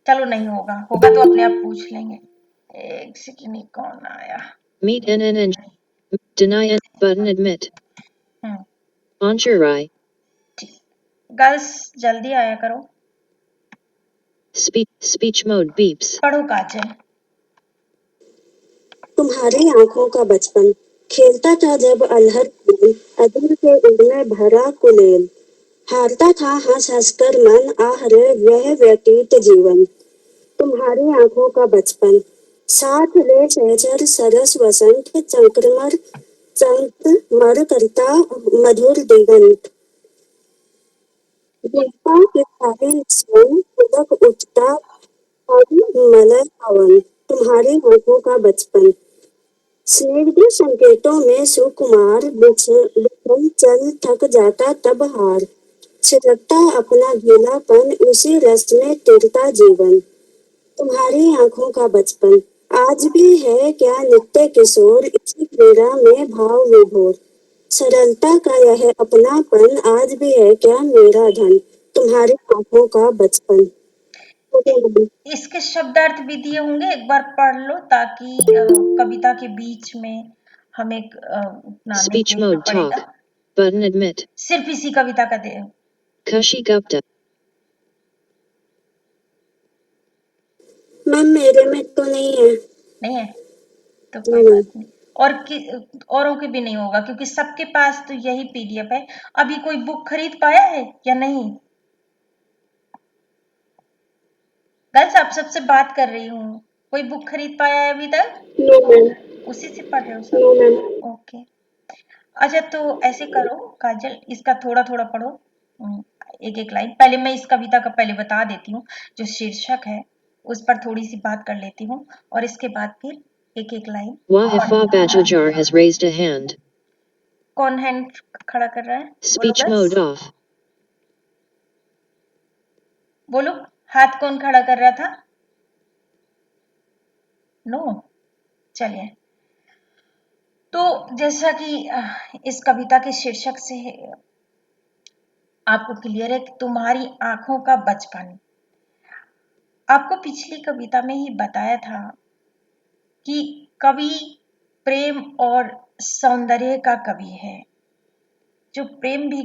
चलो नहीं होगा, होगा तो अपने आप पूछ लेंगे। एक सेकंड, कौन आया? Meet NN and deny it button admit. Anchurai. Girls जल्दी आया करो। Speech mode beeps. पढ़ो काजल। तुम्हारी आंखों का बचपन खेलता था जब अल्हड़ में अदर के उड़ने भरा कुलेल, हारता था हंस हंस कर मन आह रे वह व्यतीत जीवन। तुम्हारी आंखों का बचपन साथ ले सहचर सरस वसंत चंक्रमर चंत मर करता मधुर दिगंत, देवता के सारे स्वयं उदक उठता और मलय पवन। तुम्हारी आंखों का बचपन स्निग्ध संकेतों में सुकुमार बिछल चल थक जाता तब हार, छिड़कता अपना गीलापन उसी रस में तिरता जीवन। तुम्हारी आंखों का बचपन आज भी है क्या नित्य किशोर इसी क्रीड़ा में भाव विभोर, सरलता का यह अपनापन आज भी है क्या मेरा धन। तुम्हारी आंखों का बचपन। इसके शब्दार्थ भी दिए होंगे, एक बार पढ़ लो ताकि कविता के बीच में हमें उतना नहीं Speech देखना mode पड़ेगा। talk. Button admit. सिर्फ इसी कविता का दे। Kashi Gupta. मैम मेरे में तो नहीं है। नहीं है तो कोई बात नहीं, औरों के भी नहीं होगा क्योंकि सबके पास तो यही पीडीएफ है। अभी कोई बुक खरीद पाया है या नहीं? गर्ल्स आप सबसे बात कर रही हूँ, कोई बुक खरीद पाया है अभी तक? No ma'am. उसी से पढ़ रहे हो नो सब? मैम। ओके। अच्छा तो ऐसे करो काजल, इसका थोड़ा थोड़ा पढ़ो, एक एक लाइन। पहले मैं इस कविता का पहले बता देती हूँ, जो शीर्षक है उस पर थोड़ी सी बात कर लेती हूँ और इसके बाद फिर एक एक line. Wahifa Bajajar has raised a hand. कौन हैंड खड़ा कर रहा है? Speech mode off. बोलो, हाथ कौन खड़ा कर रहा था? नो। चलिए, तो जैसा कि इस कविता के शीर्षक से आपको क्लियर है कि तुम्हारी आंखों का बचपन। आपको पिछली कविता में ही बताया था कि कवि प्रेम और सौंदर्य का कवि है, जो प्रेम भी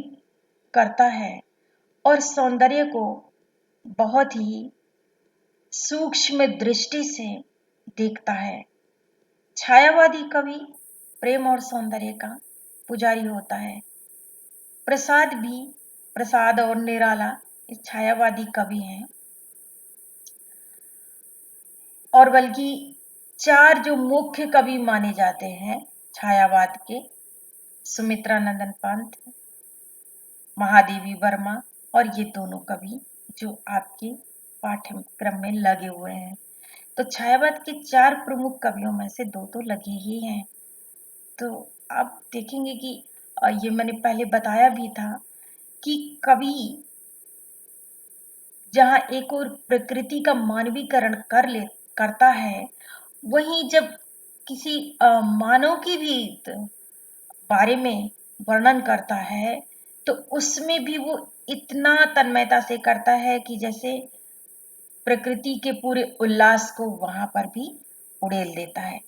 करता है और सौंदर्य को बहुत ही सूक्ष्म दृष्टि से देखता है। छायावादी कवि प्रेम और सौंदर्य का पुजारी होता है। प्रसाद और निराला इस छायावादी कवि हैं, और बल्कि चार जो मुख्य कवि माने जाते हैं छायावाद के, सुमित्रा नंदन पंत, महादेवी वर्मा और ये दोनों कवि जो आपके पाठ्यक्रम में लगे हुए हैं। तो छायावाद के चार प्रमुख कवियों में से दो तो लगे ही हैं। तो आप देखेंगे कि ये मैंने पहले बताया भी था कि कवि जहाँ एक और प्रकृति का मानवीकरण करता है, वहीं जब किसी मानव की भी बारे में वर्णन करता है तो उसमें भी वो इतना तन्मयता से करता है कि जैसे प्रकृति के पूरे उल्लास को वहां पर भी उड़ेल देता है।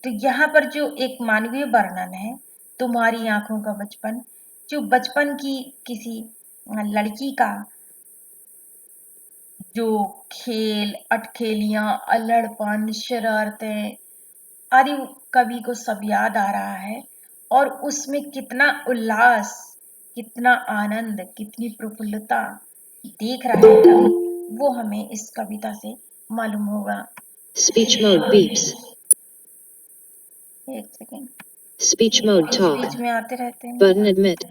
तो यहाँ पर जो एक मानवीय वर्णन है, तुम्हारी आंखों का बचपन, जो बचपन की किसी लड़की का जो खेल, अटखेलियां, अल्हड़पन, शरारतें आदि कवि को सब याद आ रहा है, और उसमें कितना उल्लास, कितना आनंद, कितनी प्रफुल्लता देख रहा है कवि, वो हमें इस कविता से मालूम होगा। Speech mode beeps. एक सेकेंड, Speech mode talk. बीच में आते रहते हैं। Button admit.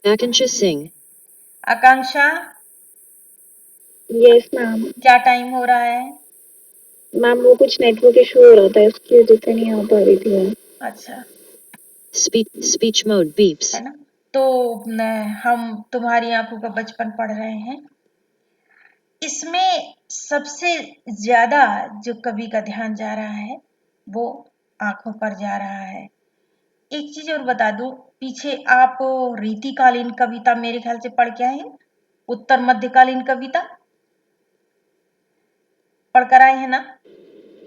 Akansha Singh. आकांक्षा, यस मैम। क्या टाइम हो रहा है? मैम वो कुछ नेटवर्क इशू हो रहा था, इसकी वजह से नहीं आ पा रही थी मैम। अच्छा, Speech mode beeps. है ना। तो हम तुम्हारी आंखों का बचपन पढ़ रहे हैं। इसमें सबसे ज्यादा जो कवि का ध्यान जा रहा है वो आंखों पर जा रहा है। एक चीज और बता दूं, पीछे आप रीतिकालीन कविता मेरे ख्याल से पढ़ के आए हैं, उत्तर मध्यकालीन कविता। पढ़कर आए हैं ना?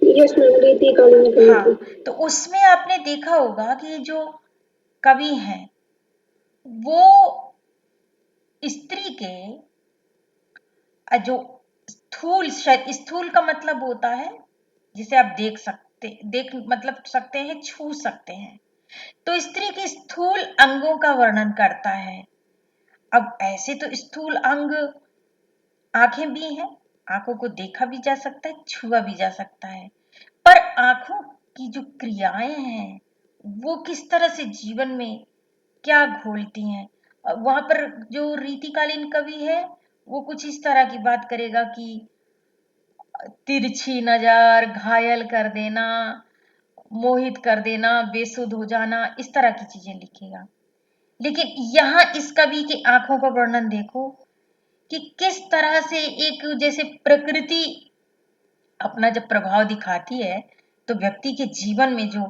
यस मैम, रीतिकालीन कवि हाँ, की। तो उसमें आपने देखा होगा कि जो कवि हैं वो स्त्री के जो स्थूल का मतलब होता है जिसे आप देख मतलब सकते हैं, छू सकते हैं। तो स्त्री के स्थूल अंगों का वर्णन करता है। अब ऐसे तो स्थूल अंग आंखें भी हैं, आंखों को देखा भी जा सकता है, छुआ भी जा सकता है। पर आंखों की जो क्रियाएं हैं वो किस तरह से जीवन में क्या घोलती हैं। वहां पर जो रीतिकालीन कवि है वो कुछ इस तरह की बात करेगा कि तिरछी नजर, घायल कर देना, मोहित कर देना, बेसुध हो जाना, इस तरह की चीजें लिखेगा। लेकिन यहाँ इस कवि की आंखों का वर्णन देखो कि किस तरह से एक जैसे प्रकृति अपना जब प्रभाव दिखाती है तो व्यक्ति के जीवन में जो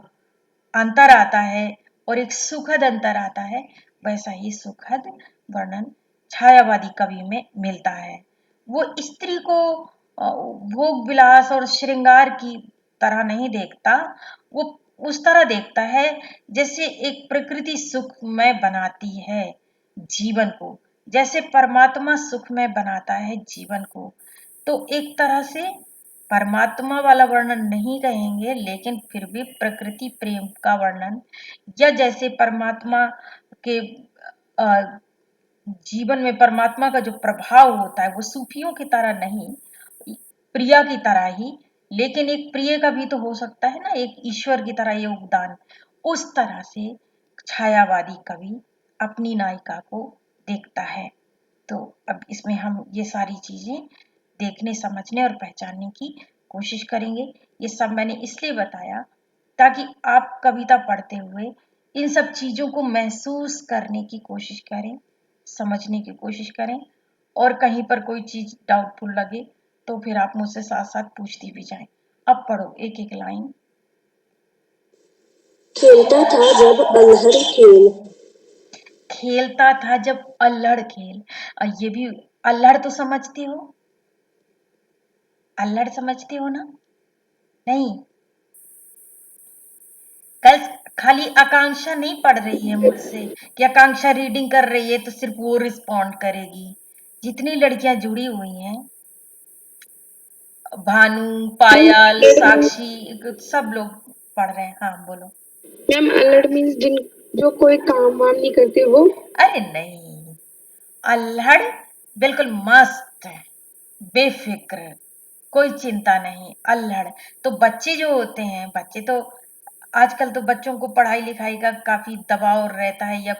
अंतर आता है और एक सुखद अंतर आता है, वैसा ही सुखद वर्णन छायावादी कवि में मिलता है। वो स्त्री को भोग विलास और श्रृंगार की तरह नहीं देखता, वो उस तरह देखता है जैसे एक प्रकृति सुखमय बनाती है जीवन को, जैसे परमात्मा सुखमय बनाता है जीवन को। तो एक तरह से परमात्मा वाला वर्णन नहीं कहेंगे, लेकिन फिर भी प्रकृति प्रेम का वर्णन, या जैसे परमात्मा के जीवन में परमात्मा का जो प्रभाव होता है वो सूफियों की तरह नहीं, प्रिया की तरह ही, लेकिन एक प्रिय का भी तो हो सकता है ना, एक ईश्वर की तरह योगदान। उस तरह से छायावादी कवि अपनी नायिका को देखता है। तो अब इसमें हम ये सारी चीजें देखने, समझने और पहचानने की कोशिश करेंगे। ये सब मैंने इसलिए बताया ताकि आप कविता पढ़ते हुए इन सब चीजों को महसूस करने की कोशिश करें, समझने की कोशिश करें, और कहीं पर कोई चीज डाउटफुल लगे तो फिर आप मुझसे साथ साथ पूछती भी जाएं। अब पढ़ो एक एक लाइन। खेलता था जब अल्हड़ खेल। खेलता था जब अल्हड़ खेल। ये भी अल्हड़ तो समझते हो, अल्हड़ समझते हो ना? नहीं, कल खाली आकांक्षा नहीं पढ़ रही है मुझसे कि आकांक्षा रीडिंग कर रही है तो सिर्फ वो रिस्पॉन्ड करेगी। जितनी लड़कियां जुड़ी हुई हैं, भानु, मैम पायल, अल्हड़ मीन्स, साक्षी, सब लोग पढ़ रहे हैं। हाँ बोलो। मैम अल्हड़ मीन्स जिन जो कोई काम वाम नहीं करते वो। अरे नहीं, अल्हड़ बिल्कुल मस्त है, बेफिक्र, कोई चिंता नहीं। अल्हड़ तो बच्चे जो होते हैं, बच्चे तो आजकल तो बच्चों को पढ़ाई लिखाई का काफी दबाव रहता है, या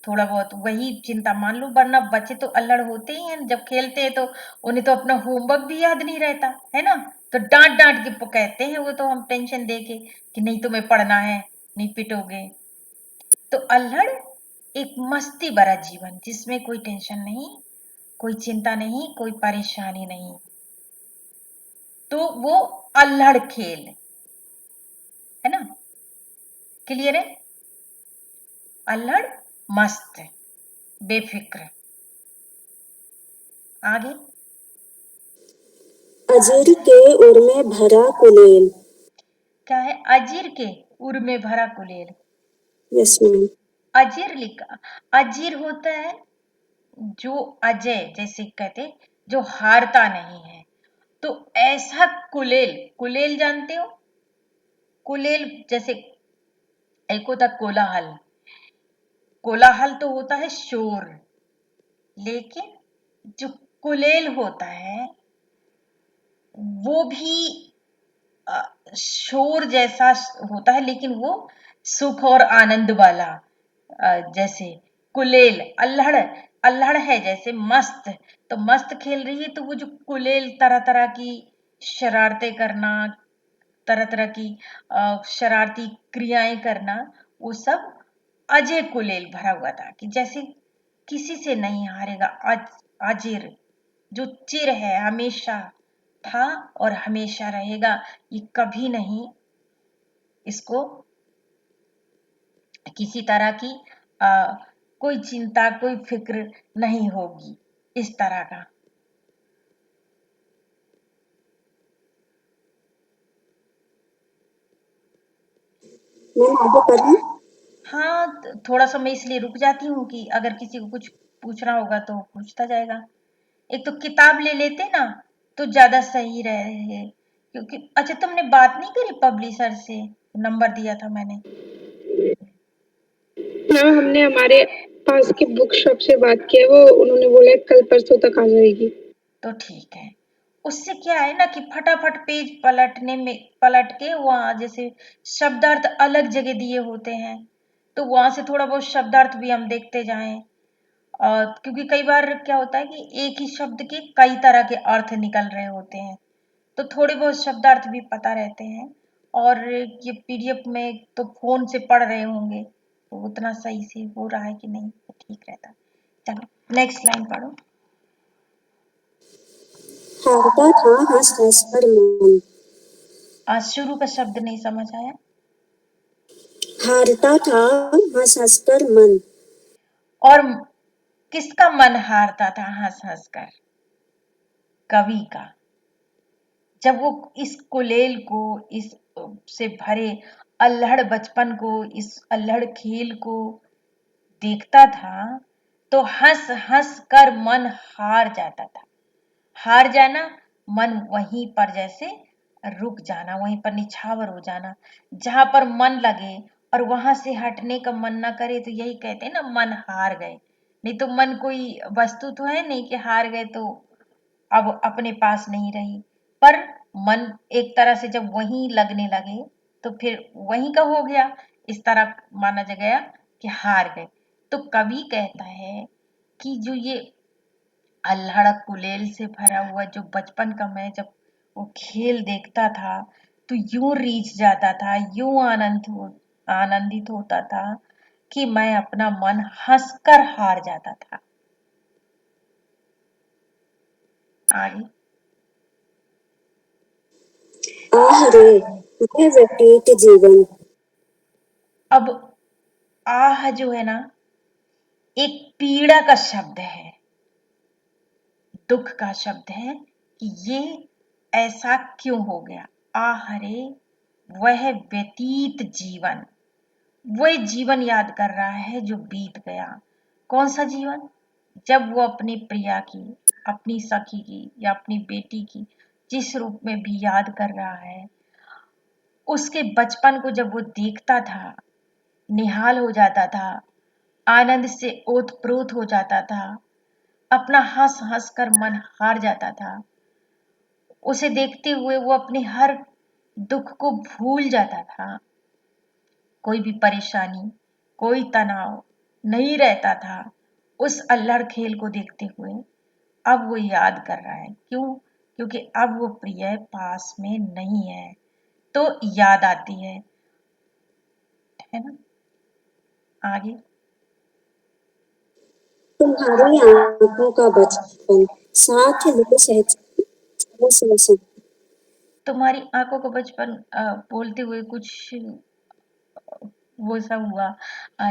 थोड़ा बहुत वही चिंता मान लो, वरना बच्चे तो अल्हड़ होते ही हैं। जब खेलते हैं तो उन्हें तो अपना होमवर्क भी याद नहीं रहता है ना, तो डांट डांट के कहते हैं वो तो, हम टेंशन दे के कि नहीं तुम्हें पढ़ना है, नहीं पिटोगे। तो अल्हड़ एक मस्ती भरा जीवन जिसमें कोई टेंशन नहीं, कोई चिंता नहीं, कोई परेशानी नहीं, तो वो अल्हड़ खेल है ना। क्लियर है? अल्हड़ मस्त, बेफिक्र। आगे अजीर के उर में भरा कुलेल। क्या है? अजीर के उर में भरा कुलेल। Yes ma'am. अजीर लिखा, अजीर होता है जो अजय, जैसे कहते जो हारता नहीं है। तो ऐसा कुलेल, कुलेल जानते हो? कुलेल जैसे एक होता कोलाहल, कोलाहल तो होता है शोर, लेकिन जो कुलेल होता है वो भी शोर जैसा होता है, लेकिन वो सुख और आनंद वाला। जैसे कुलेल, अल्हड़, अल्हड़ है जैसे मस्त, तो मस्त खेल रही है, तो वो जो कुलेल तरह तरह की शरारतें करना, तरह तरह की शरारती क्रियाएं करना, वो सब अजय कुलेल भरा हुआ था कि जैसे किसी से नहीं हारेगा। अजीर जो चिर है, हमेशा था और हमेशा रहेगा, ये कभी नहीं इसको किसी तरह की कोई चिंता, कोई फिक्र नहीं होगी, इस तरह का। मैम आगे पढ़ें। हाँ, थोड़ा सा मैं इसलिए रुक जाती हूँ कि अगर किसी को कुछ पूछना होगा तो पूछता जाएगा। एक तो किताब ले लेते ना तो ज्यादा सही रहे, क्योंकि अच्छा तुमने बात नहीं करी पब्लिशर से, नंबर दिया था मैंने। मैम हमने हमारे पास की बुक शॉप से बात की है, वो उन्होंने बोला कल परसों तक आ जाएगी। तो ठीक है, उससे क्या है ना कि फटाफट पेज पलट के वहां जैसे शब्दार्थ अलग जगह दिए होते हैं तो वहां से थोड़ा बहुत शब्दार्थ भी हम देखते जाएं। और क्योंकि कई बार क्या होता है कि एक ही शब्द के कई तरह के अर्थ निकल रहे होते हैं, तो थोड़े बहुत शब्दार्थ भी पता रहते हैं। और ये पीडीएफ में तो फोन से पढ़ रहे होंगे तो उतना सही से हो रहा है कि नहीं तो ठीक रहता है। चलो नेक्स्ट लाइन पढ़ो। हारता था हंस हंस कर मन। आज शुरू का शब्द नहीं समझ आया। हारता था हंस हंस कर मन। और किसका मन हारता था हंस हंस कर? कवि का। जब वो इस कुलेल को, इस से भरे अल्हड़ बचपन को, इस अल्हड़ खेल को देखता था तो हंस हंस कर मन हार जाता था। हार जाना, मन वहीं पर जैसे रुक जाना, वहीं पर निछावर हो जाना। जहां पर मन लगे और वहां से हटने का मन ना करे तो यही कहते हैं ना, मन हार गए। नहीं तो मन कोई वस्तु तो है नहीं कि हार गए तो अब अपने पास नहीं रही। पर मन एक तरह से जब वहीं लगने लगे तो फिर वहीं का हो गया, इस तरह माना जा गया कि हार गए। तो कवि कहता है कि जो ये अल्हड़ कुलेल से भरा हुआ जो बचपन का मैं जब वो खेल देखता था तो यूं रीझ जाता था, यूं आनंदित होता था कि मैं अपना मन हंसकर हार जाता था। आगे। आह रे वह व्यतीत जीवन। अब आह जो है ना, एक पीड़ा का शब्द है, दुख का शब्द है कि ये ऐसा क्यों हो गया। आह रे वह व्यतीत जीवन, वह जीवन याद कर रहा है जो बीत गया। कौन सा जीवन? जब वो अपनी प्रिया की, अपनी सखी की या अपनी बेटी की जिस रूप में भी याद कर रहा है, उसके बचपन को जब वो देखता था, निहाल हो जाता था, आनंद से ओतप्रोत हो जाता था, अपना हंस हंस कर मन हार जाता था। उसे देखते हुए वो अपने हर दुख को भूल जाता था। कोई भी परेशानी, कोई तनाव नहीं रहता था उस अल्हड़ खेल को देखते हुए। अब वो याद कर रहा है, क्यों? क्योंकि अब वो प्रिय पास में नहीं है तो याद आती है ना। आगे। तुम्हारी आंखों का बचपन साथ ले सरस वसंत। तुम्हारी आंखों का बचपन बोलते हुए कुछ वो सा हुआ,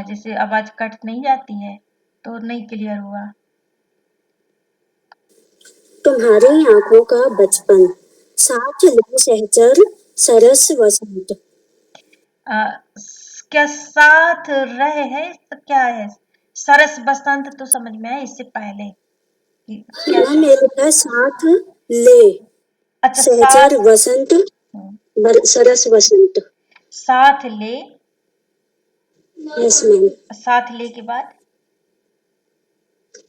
जैसे आवाज कट नहीं जाती है तो नहीं क्लियर हुआ। तुम्हारी आंखों का बचपन साथ ले सहचर सरस वसंत। क्या साथ रहे है, तो क्या है? सरस बसंत तो समझ में आया, इससे पहले क्या मैम था? ये लिखा है साथ ले अच्छा सहचर साथ। वसंत हम्म, सरस वसंत। साथ ले। Yes ma'am. साथ ले के बाद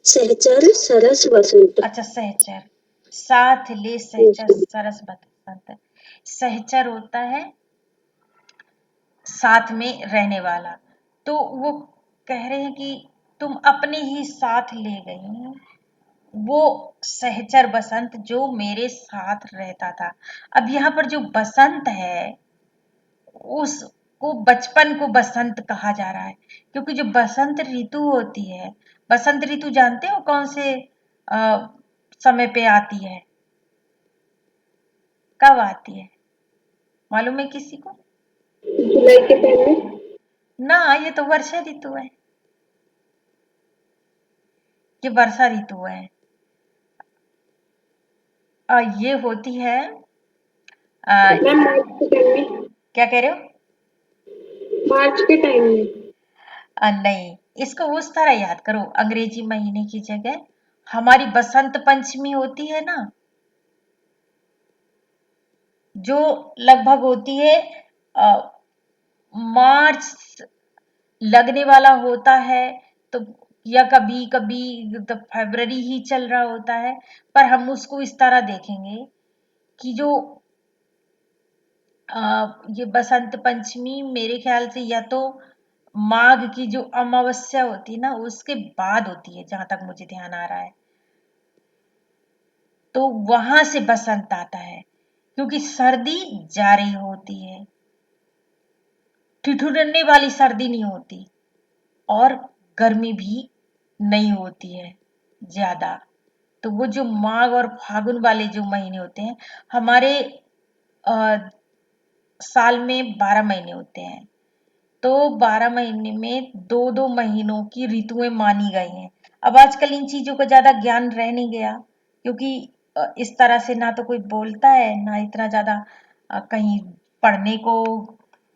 सहचर सरस वसंत। अच्छा सहचर। साथ ले यस सहचर मैम। सरस बसंत। सहचर होता है साथ में रहने वाला। तो वो कह रहे हैं कि तुम अपने ही साथ ले गई वो सहचर बसंत जो मेरे साथ रहता था। अब यहाँ पर जो बसंत है उसको बचपन को बसंत कहा जा रहा है, क्योंकि जो बसंत ऋतु होती है, बसंत ऋतु जानते हो कौन से समय पे आती है? कब आती है मालूम है किसी को? जुलाई के पहले। ना, ये तो वर्षा ऋतु है, ये वर्षा ऋतु है। ये होती है मैम मार्च के पहले। क्या कह रहे हो? मार्च के टाइम में। नहीं, इसको उस तरह याद करो, अंग्रेजी महीने की जगह हमारी बसंत पंचमी होती है ना, जो लगभग होती है मार्च लगने वाला होता है, तो या कभी कभी तो फरवरी ही चल रहा होता है, पर हम उसको इस तरह देखेंगे कि जो ये बसंत पंचमी मेरे ख्याल से या तो माघ की जो अमावस्या होती है ना उसके बाद होती है, जहां तक मुझे ध्यान आ रहा है, तो वहां से बसंत आता है, क्योंकि सर्दी जा रही होती है, ठिठुरने वाली सर्दी नहीं होती और गर्मी भी नहीं होती है ज्यादा। तो वो जो माघ और फागुन वाले जो महीने होते हैं, हमारे साल में 12 महीने होते हैं, तो 12 महीने में दो दो महीनों की ऋतुएं मानी गई हैं। अब आजकल इन चीजों का ज्यादा ज्ञान रह नहीं गया, क्योंकि इस तरह से ना तो कोई बोलता है, ना इतना ज्यादा कहीं पढ़ने को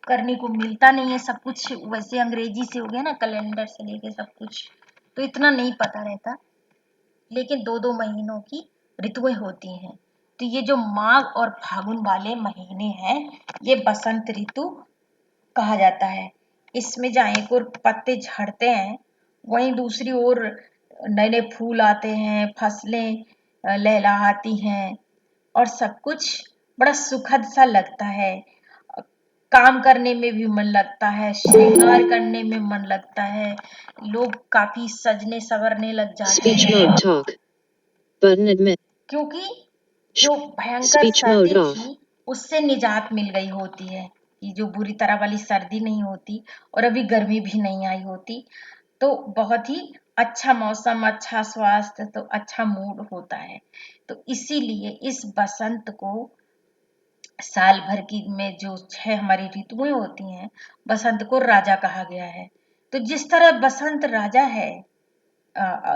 करने को मिलता नहीं है, सब कुछ वैसे अंग्रेजी से हो गया ना, कैलेंडर से लेके सब कुछ, तो इतना नहीं पता रहता। लेकिन दो दो महीनों की ऋतुएं होती हैं, तो ये जो माघ और फागुन वाले महीने हैं, ये बसंत ऋतु कहा जाता है। इसमें जहाँ एक ओर पत्ते झड़ते हैं, वहीं दूसरी ओर नए नए फूल आते हैं, फसलें लहलहाती हैं और सब कुछ बड़ा सुखद सा लगता है। काम करने में भी मन लगता है, श्रृंगार करने में मन लगता है, लोग काफी सजने संवरने लग जाते Speech हैं, mode talk. Button admit. क्योंकि जो भयंकर Speech सर्दी mode off. थी उससे निजात मिल गई होती है, कि जो बुरी तरह वाली सर्दी नहीं होती और अभी गर्मी भी नहीं आई होती, तो बहुत ही अच्छा मौसम, अच्छा स्वास्थ्य, तो अच्छा मूड होता है। तो इसीलिए इस बसंत को साल भर की में जो 6 हमारी ऋतुएं होती हैं, बसंत को राजा कहा गया है। तो जिस तरह बसंत राजा है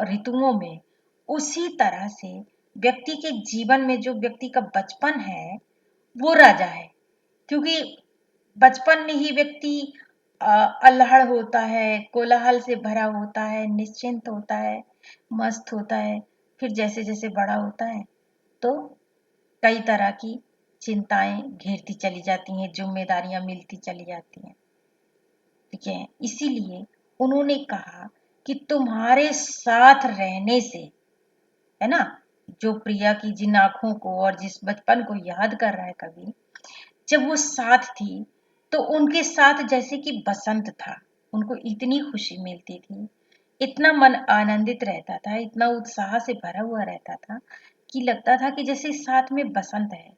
ऋतुओं में, उसी तरह से व्यक्ति के जीवन में जो व्यक्ति का बचपन है वो राजा है, क्योंकि बचपन में ही व्यक्ति अल्हड़ होता है, कोलाहल से भरा होता है, निश्चिंत होता है, मस्त होता है। फिर जैसे जैसे बड़ा होता है तो कई तरह की चिंताएं घेरती चली जाती हैं, जिम्मेदारियां मिलती चली जाती हैं, ठीक है। इसीलिए उन्होंने कहा कि तुम्हारे साथ रहने से, है ना, जो प्रिया की जिन आंखों को और जिस बचपन को याद कर रहा है कवि, जब वो साथ थी तो उनके साथ जैसे कि बसंत था, उनको इतनी खुशी मिलती थी, इतना मन आनंदित रहता था, इतना उत्साह से भरा हुआ रहता था कि लगता था कि जैसे साथ में बसंत है।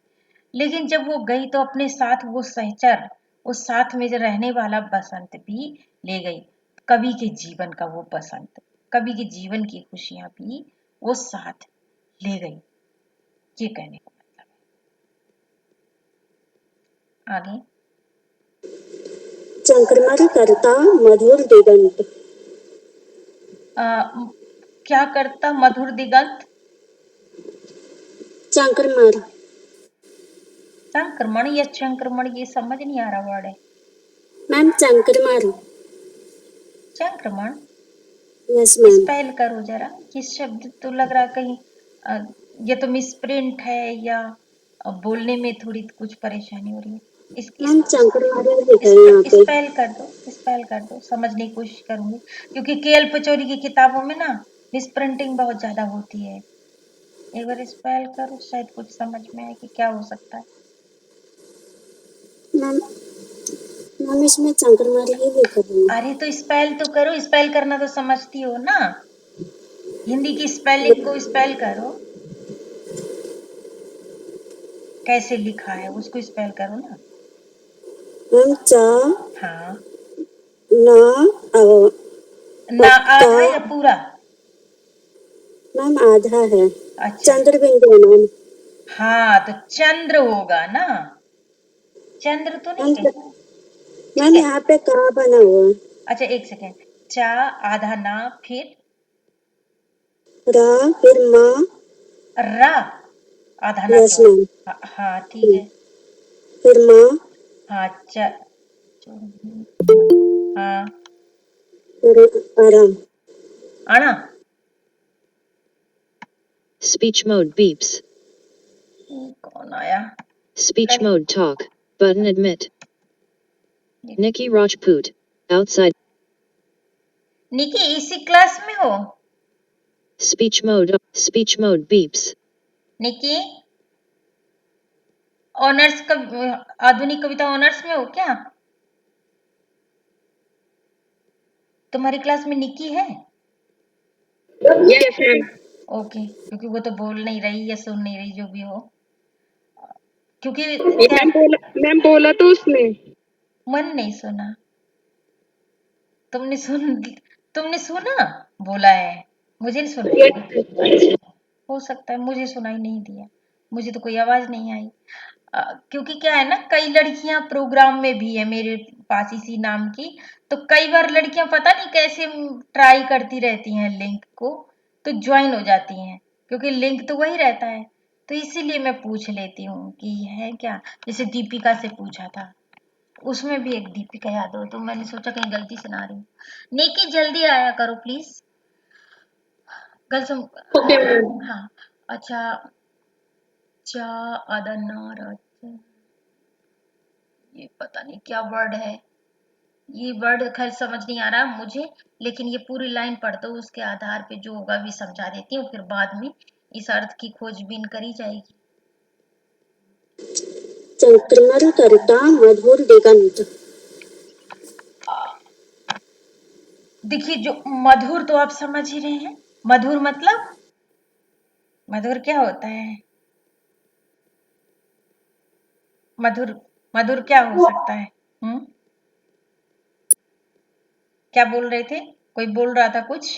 लेकिन जब वो गई तो अपने साथ वो सहचर, उस साथ में जो रहने वाला बसंत भी ले गई, कवि के जीवन का वो बसंत, कवि के जीवन की खुशियां भी वो साथ ले गई, ये कहने का मतलब है। आगे चंक्रमण करता मधुर दिगंत। क्या करता मधुर दिगंत? चंक्रमण। संक्रमण या संक्रमण, ये समझ नहीं आ रहा वर्ड है। मैम चंक्रमण। संक्रमण यस मैम। स्पेल करो जरा, ये शब्द तो लग रहा कहीं ये तो मिसप्रिंट है या बोलने में थोड़ी कुछ परेशानी हो रही है। मैम चंक्रमण लिखा है यहाँ पे। स्पेल कर दो, स्पेल कर दो, समझने की कोशिश करूंगी, क्योंकि केएल पचौरी की किताबों में ना मिसप्रिंटिंग बहुत ज्यादा होती है। एक बार स्पेल करो, शायद कुछ समझ में आए कि क्या हो सकता है। मैम मैम इसमें चंक्रमण ही लिखा है। अरे तो स्पेल तो करो, स्पेल करना तो समझती हो ना, हिंदी की स्पेलिंग को स्पेल करो, कैसे लिखा है उसको स्पेल करो ना। मैम चा हाँ, ना ना पक्का। आधा या पूरा? मैम आधा है। अच्छा, चंद्र बिंदु है मैम। हाँ तो चंद्र होगा ना, चंद्र तो नहीं मैम कह, ठीक मैम है। यहाँ पे का बना हुआ है। अच्छा एक सेकेंड, चा आधा ना, फिर रा फिर माँ। रा आधा ना यस क्या? मैम। हाँ ठीक है। फिर माँ। हाँ च हाँ आराम। आना। Speech mode beeps. कौन आया? Speech mode talk. Button admit. Nikki Rajput. Outside. निकी इसी क्लास में हो? Speech mode beeps. निकी ऑनर्स आधुनिक कविता ऑनर्स में हो क्या? तुम्हारी क्लास में निकी है? Yes ma'am. ओके, क्योंकि वो तो बोल नहीं रही या सुन नहीं रही, जो भी हो, क्योंकि मैम बोला तो उसने। मन नहीं सुना। तुमने सुना? बोला है, मुझे नहीं सुना। हो सकता है मुझे सुनाई नहीं दिया, मुझे तो कोई आवाज नहीं आई। क्योंकि क्या है ना, कई लड़कियां प्रोग्राम में भी है मेरे पास इसी नाम की, तो कई बार लड़कियां पता नहीं कैसे ट्राई करती रहती हैं लिंक को, तो ज्वाइन हो जाती हैं, क्योंकि लिंक तो वही रहता है, तो इसीलिए मैं पूछ लेती हूँ कि है क्या। जैसे दीपिका से पूछा था, उसमें भी एक दीपिका यादव, तो मैंने सोचा कहीं गलती से ना रही हूँ। नेकी जल्दी आया करो प्लीज। कल से ओके मैम। हाँ। अच्छा, चा अदनार, ये पता नहीं क्या वर्ड है, ये वर्ड खैर समझ नहीं आ रहा मुझे, लेकिन ये पूरी लाइन पढ़ दो, उसके आधार पे जो होगा भी समझा देती हूँ, फिर बाद में इस अर्थ की खोजबीन करी जाएगी। चक्रमर करता मधुर दिगंत। देखिए, जो मधुर तो आप समझ ही रहे हैं, मधुर मतलब मधुर क्या होता है? मधुर मधुर क्या हो सकता है? क्या बोल रहे थे? कोई बोल रहा था कुछ?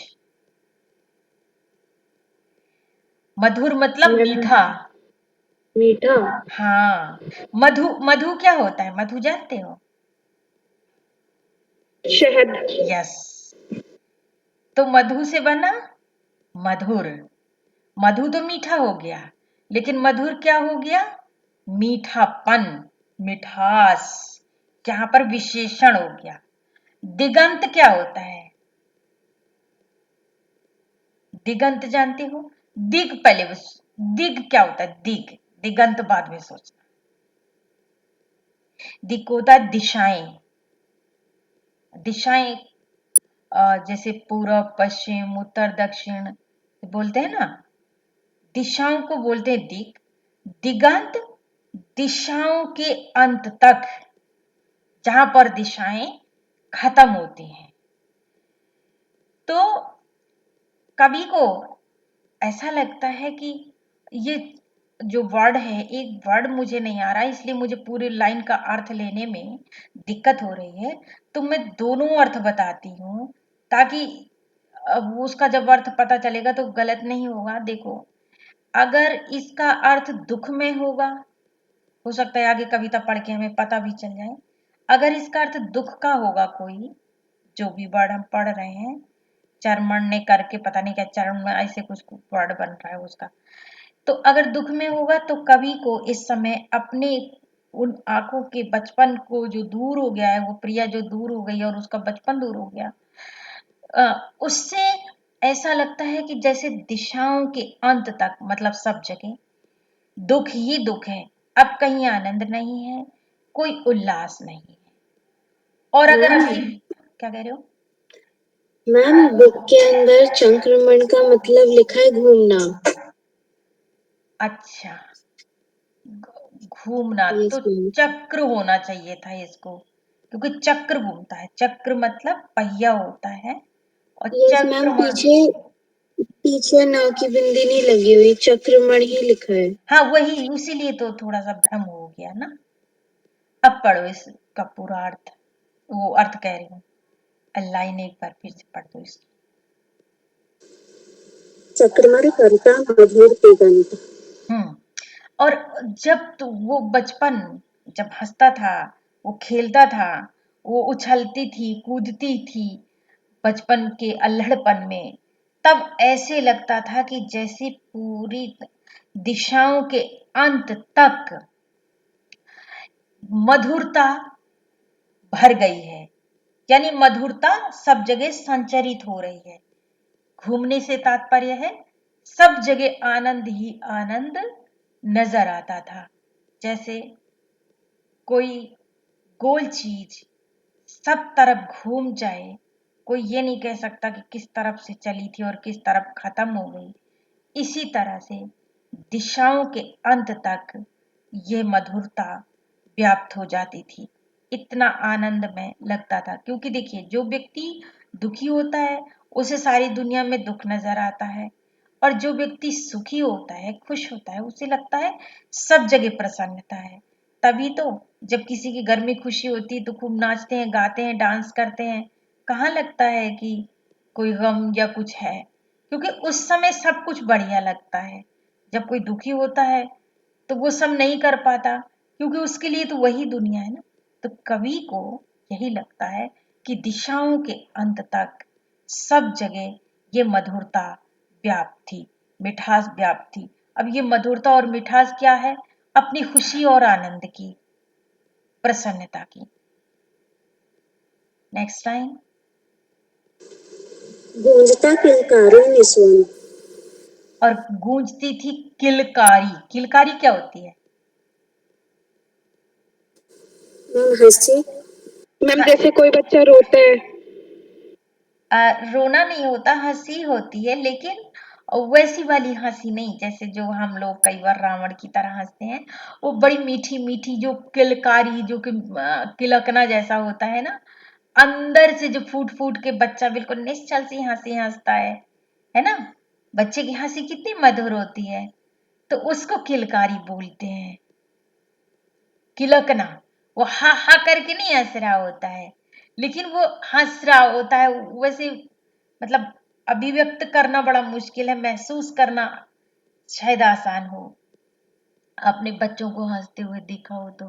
मधुर मतलब मीठा। मीठा। हाँ, मधु मधु क्या होता है? मधु जानते हो? शहद। यस, तो मधु से बना मधुर। मधु तो मीठा हो गया, लेकिन मधुर क्या हो गया? मीठापन, मिठास, यहाँ पर विशेषण हो गया। दिगंत क्या होता है? दिगंत जानते हो? दिग पहले दिग क्या होता है? दिग, दिगंत बाद में सोचना। दिग को होता है दिशाएं। दिशाएं जैसे पूरब, पश्चिम, उत्तर, दक्षिण बोलते हैं ना, दिशाओं को बोलते हैं दिग। दिगंत दिशाओं के अंत तक, जहां पर दिशाएं खत्म होती हैं। तो कवि को ऐसा लगता है कि ये जो वर्ड है, एक वर्ड मुझे नहीं आ रहा, इसलिए मुझे पूरी लाइन का अर्थ लेने में दिक्कत हो रही है, तो मैं दोनों अर्थ बताती हूँ, ताकि अब उसका जब अर्थ पता चलेगा तो गलत नहीं होगा। देखो, अगर इसका अर्थ दुख में होगा, हो सकता है आगे कविता पढ़ के हमें पता भी चल जाए। अगर इसका अर्थ दुख का होगा, कोई जो भी वर्ड हम पढ़ रहे हैं, चरमन ने करके पता नहीं क्या चरण में ऐसे कुछ वर्ड बन रहा है उसका, तो अगर दुख में होगा तो कवि को इस समय अपने उन आंखों के बचपन को जो दूर हो गया है, वो प्रिया जो दूर हो गई और उसका बचपन दूर हो गया, उससे ऐसा लगता है कि जैसे दिशाओं के अंत तक, मतलब सब जगह दुख ही दुख है, अब कहीं आनंद नहीं है, कोई उल्लास नहीं है। और अगर ऐसी, क्या कह रहे हो? मैम बुक के अंदर चंक्रमण का मतलब लिखा है घूमना। अच्छा, घूमना तो यस मैम। चक्र होना चाहिए था इसको, क्योंकि चक्र घूमता है, चक्र मतलब पहिया होता है, और यस मैम, चक्र पीछे पीछे नाव की बिंदी नहीं लगी हुई, चक्रमण ही लिखा है। हाँ वही, उसीलिए तो थोड़ा सा भ्रम हो गया ना। अब पढ़ो इसका पूरा अर्थ, वो अर्थ कह रही हूँ, लाइन एक बार फिर से पढ़ दो इसकी। चक्रमण करता मधुर दिगंत। और जब तो वो बचपन, जब हंसता था, वो खेलता था, वो उछलती थी, कूदती थी बचपन के अल्हड़पन में, तब ऐसे लगता था कि जैसे पूरी दिशाओं के अंत तक मधुरता भर गई है, यानी मधुरता सब जगह संचरित हो रही है। घूमने से तात्पर्य है सब जगह आनंद ही आनंद नजर आता था, जैसे कोई गोल चीज सब तरफ घूम जाए, कोई ये नहीं कह सकता कि किस तरफ से चली थी और किस तरफ खत्म हो गई। इसी तरह से दिशाओं के अंत तक ये मधुरता व्याप्त हो जाती थी। इतना आनंदमय लगता था, क्योंकि देखिए जो व्यक्ति दुखी होता है उसे सारी दुनिया में दुख नजर आता है, और जो व्यक्ति सुखी होता है, खुश होता है, उसे लगता है सब जगह प्रसन्नता है। तभी तो जब किसी के घर में खुशी होती है तो खूब नाचते हैं, गाते हैं, डांस करते हैं। कहाँ लगता है कि कोई गम या कुछ है, क्योंकि उस समय सब कुछ बढ़िया लगता है। जब कोई दुखी होता है तो वो सब नहीं कर पाता, क्योंकि उसके लिए तो वही दुनिया है ना। तो कवि को यही लगता है कि दिशाओं के अंत तक सब जगह ये मधुरता व्याप्त थी, मिठास व्याप्त थी। अब ये मधुरता और मिठास क्या है? अपनी खुशी और आनंद की, प्रसन्नता की। Next line. गूंजता किलकारी निस्वन। और गूंजती थी किलकारी। किलकारी क्या होती है? मैम हंसी। मैम हाँ, जैसे कोई बच्चा रोता है। रोना नहीं होता, हंसी होती है, लेकिन वैसी वाली हंसी नहीं जैसे जो हम लोग कई बार रावण की तरह हंसते हैं। वो बड़ी मीठी मीठी जो किलकारी, जो कि किलकना जैसा होता है ना, अंदर से जो फूट फूट के बच्चा बिल्कुल निश्चल सी हंसी हंसता है ना। बच्चे की हंसी कितनी मधुर होती है, तो उसको किलकारी बोलते हैं। किलकना, वो हा हा करके नहीं हंस रहा होता है, लेकिन वो हंस रहा होता है वैसे, मतलब अभिव्यक्त करना बड़ा मुश्किल है, महसूस करना शायद आसान हो। अपने बच्चों को हंसते हुए देखा हो तो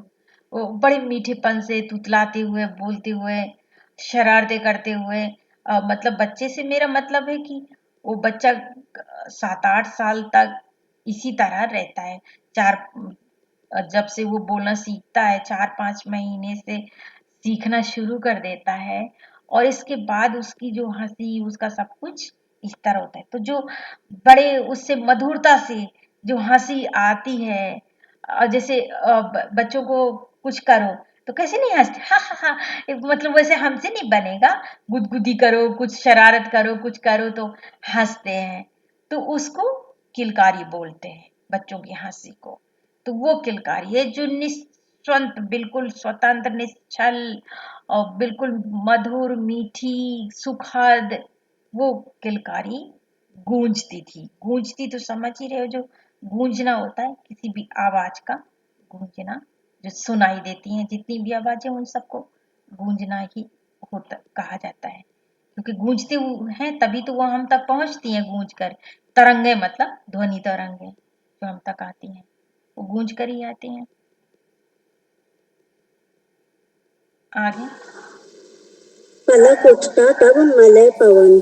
वो बड़े मीठेपन से तुतलाते हुए, बोलते हुए, शरारते करते हुए, मतलब बच्चे से मेरा मतलब है कि वो बच्चा 7-8 साल तक इसी तरह रहता है। चार जब से वो बोलना सीखता है, 4-5 महीने से सीखना शुरू कर देता है, और इसके बाद उसकी जो हंसी, उसका सब कुछ इस तरह होता है। तो जो बड़े उससे मधुरता से जो हंसी आती है, जैसे बच्चों को कुछ करो तो कैसे नहीं हंसते, हा हा हा, मतलब वैसे हमसे नहीं बनेगा। गुदगुदी करो, कुछ शरारत करो, कुछ करो तो हंसते हैं, तो उसको किलकारी बोलते हैं, बच्चों की हंसी को। तो वो किलकारी है जो निस्वंत, बिल्कुल स्वतंत्र, निश्चल और बिल्कुल मधुर, मीठी, सुखद, वो किलकारी गूंजती थी। गूंजती तो समझ ही रहे हो, जो गूंजना होता है किसी भी आवाज का गूंजना, जो सुनाई देती हैं जितनी भी आवाजें, उन सबको गूंजना ही होता कहा जाता है, क्योंकि गूंजते हैं तभी तो वो हम तक पहुंचती हैं गूंज कर। तरंगे मतलब ध्वनि तरंगे जो हम तक आती हैं, वो गूंज कर ही आती हैं। आगे। पलक उठता तब मलय पवन।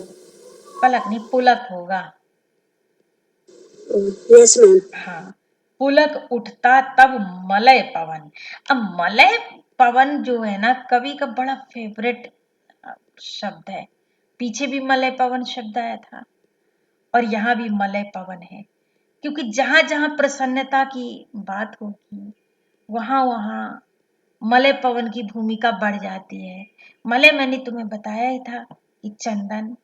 पलक नहीं, पुलक होगा। Yes ma'am. हाँ, पुलक उठता तब मलय पवन। अब मलय पवन जो है ना, कवि का बड़ा फेवरेट शब्द है। पीछे भी मलय पवन शब्द आया था और यहाँ भी मलय पवन है, क्योंकि जहां जहां प्रसन्नता की बात होगी, वहां वहां मलय पवन की भूमिका बढ़ जाती है। मलय मैंने तुम्हें बताया ही था कि चंदन,